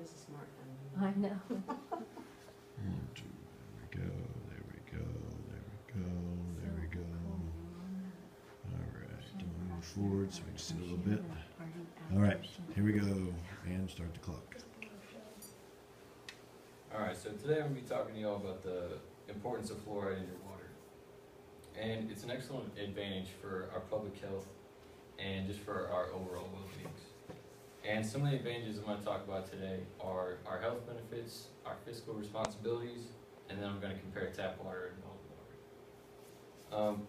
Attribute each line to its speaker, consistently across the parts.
Speaker 1: is a smart phone.
Speaker 2: I know.
Speaker 3: 1, 2, there we go, there we go, there we go, there we go. Alright, don't move forward so we can see a little bit. Alright, here we go, and start the clock.
Speaker 4: Alright, so today I'm going to be talking to you all about the importance of fluoride in your water. And it's an excellent advantage for our public health and just for our overall well-being. And some of the advantages I'm going to talk about today are our health benefits, our fiscal responsibilities, and then I'm going to compare tap water and bottled water.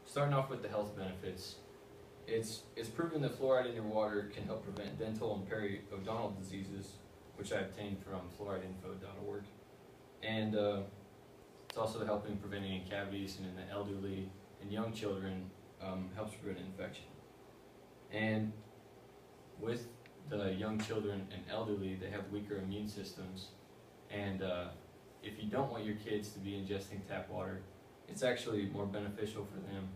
Speaker 4: Starting off with the health benefits, it's proven that fluoride in your water can help prevent dental and periodontal diseases, which I obtained from fluorideinfo.org. And it's also helping prevent any cavities, and in the elderly and young children, helps prevent infection. And with the young children and elderly, they have weaker immune systems, and if you don't want your kids to be ingesting tap water, it's actually more beneficial for them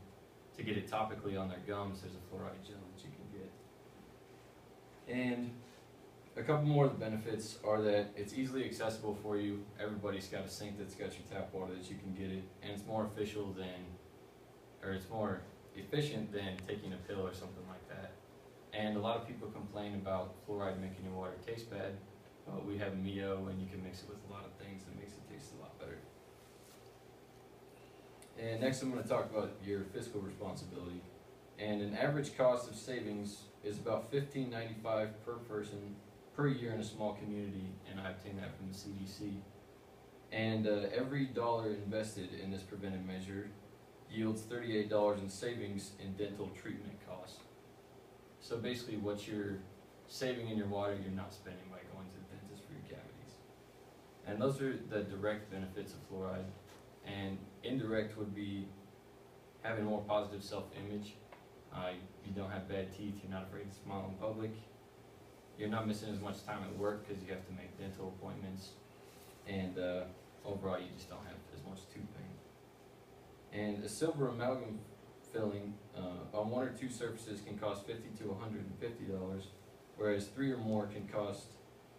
Speaker 4: to get it topically on their gums. There's a fluoride gel that you can get. And a couple more of the benefits are that it's easily accessible for you. Everybody's got a sink that's got your tap water that you can get it, and it's more efficient than taking a pill or something like that. And a lot of people complain about fluoride making your water taste bad, but we have Mio, and you can mix it with a lot of things that makes it taste a lot better. And next I'm going to talk about your fiscal responsibility. And an average cost of savings is about $15.95 per person per year in a small community, and I obtained that from the CDC. And every dollar invested in this preventive measure yields $38 in savings in dental treatment costs. So basically what you're saving in your water, you're not spending by going to the dentist for your cavities. And those are the direct benefits of fluoride. And indirect would be having more positive self-image. You don't have bad teeth, you're not afraid to smile in public. You're not missing as much time at work because you have to make dental appointments. And overall, you just don't have as much tooth pain. And a silver amalgam filling on 1 or 2 surfaces can cost $50 to $150, whereas 3 or more can cost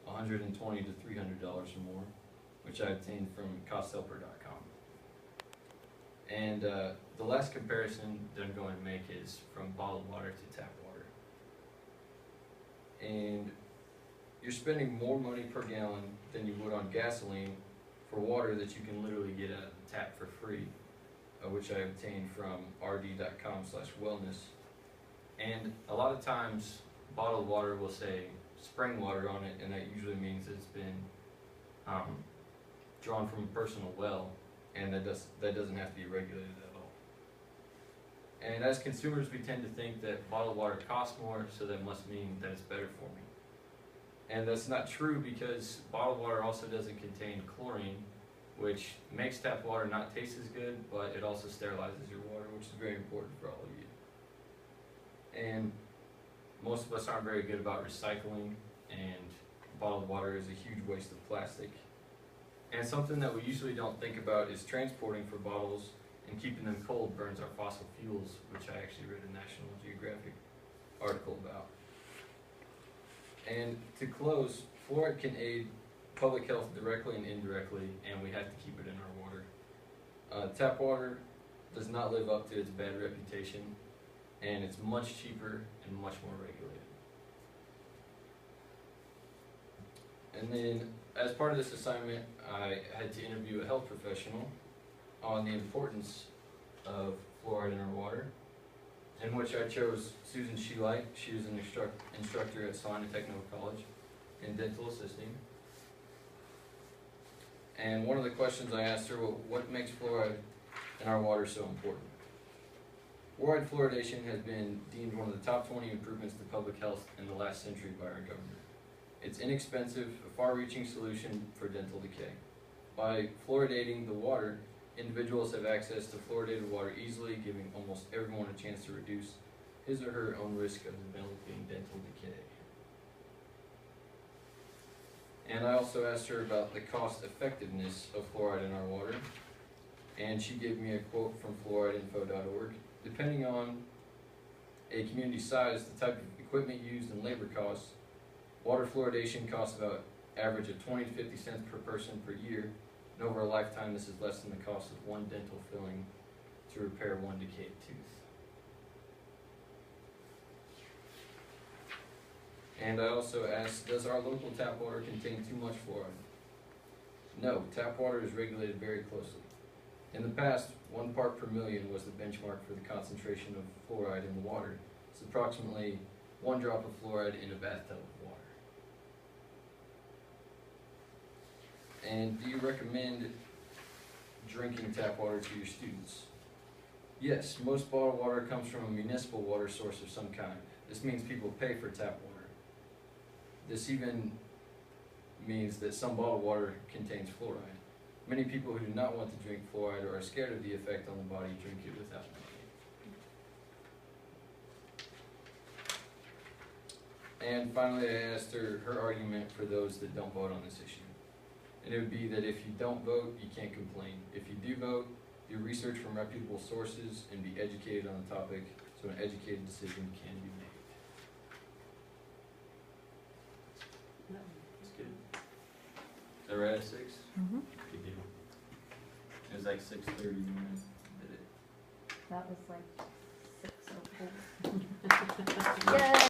Speaker 4: $120 to $300 or more, which I obtained from costhelper.com. And the last comparison that I'm going to make is from bottled water to tap water. And you're spending more money per gallon than you would on gasoline for water that you can literally get out of the tap for free, which I obtained from rd.com/wellness. And a lot of times bottled water will say spring water on it, and that usually means it's been drawn from a personal well, and that doesn't have to be regulated at all. And as consumers, we tend to think that bottled water costs more, so that must mean that it's better for me. And that's not true, because bottled water also doesn't contain chlorine, which makes tap water not taste as good, but it also sterilizes your water, which is very important for all of you. And most of us aren't very good about recycling, and bottled water is a huge waste of plastic. And something that we usually don't think about is transporting for bottles and keeping them cold burns our fossil fuels, which I actually read a National Geographic article about. And to close, fluoride can aid public health directly and indirectly, and we have to keep it in our water. Tap water does not live up to its bad reputation, and it's much cheaper and much more regulated. And then, as part of this assignment, I had to interview a health professional on the importance of fluoride in our water, in which I chose Susan Sheelight. She was an instructor at Salina Technical College in dental assisting. And one of the questions I asked her, well, what makes fluoride in our water so important? Fluoride fluoridation has been deemed one of the top 20 improvements to public health in the last century by our government. It's inexpensive, a far-reaching solution for dental decay. By fluoridating the water, individuals have access to fluoridated water easily, giving almost everyone a chance to reduce his or her own risk of developing dental decay. And I also asked her about the cost effectiveness of fluoride in our water, and she gave me a quote from fluorideinfo.org. Depending on a community size, the type of equipment used, and labor costs, water fluoridation costs about average of 20 to 50 cents per person per year, and over a lifetime this is less than the cost of one dental filling to repair one decayed tooth. And I also asked, does our local tap water contain too much fluoride? No, tap water is regulated very closely. In the past, 1 part per million was the benchmark for the concentration of fluoride in the water. It's approximately 1 drop of fluoride in a bathtub of water. And do you recommend drinking tap water to your students? Yes, most bottled water comes from a municipal water source of some kind. This means people pay for tap water. This even means that some bottled water contains fluoride. Many people who do not want to drink fluoride or are scared of the effect on the body drink it without knowing. And finally, I asked her argument for those that don't vote on this issue. And it would be that if you don't vote, you can't complain. If you do vote, do research from reputable sources and be educated on the topic so an educated decision can be made.
Speaker 1: That's good. So we're at 6?
Speaker 2: Mm-hmm.
Speaker 1: Good deal. It was like 6:30 when I did it.
Speaker 2: That was like 6:04. Yay!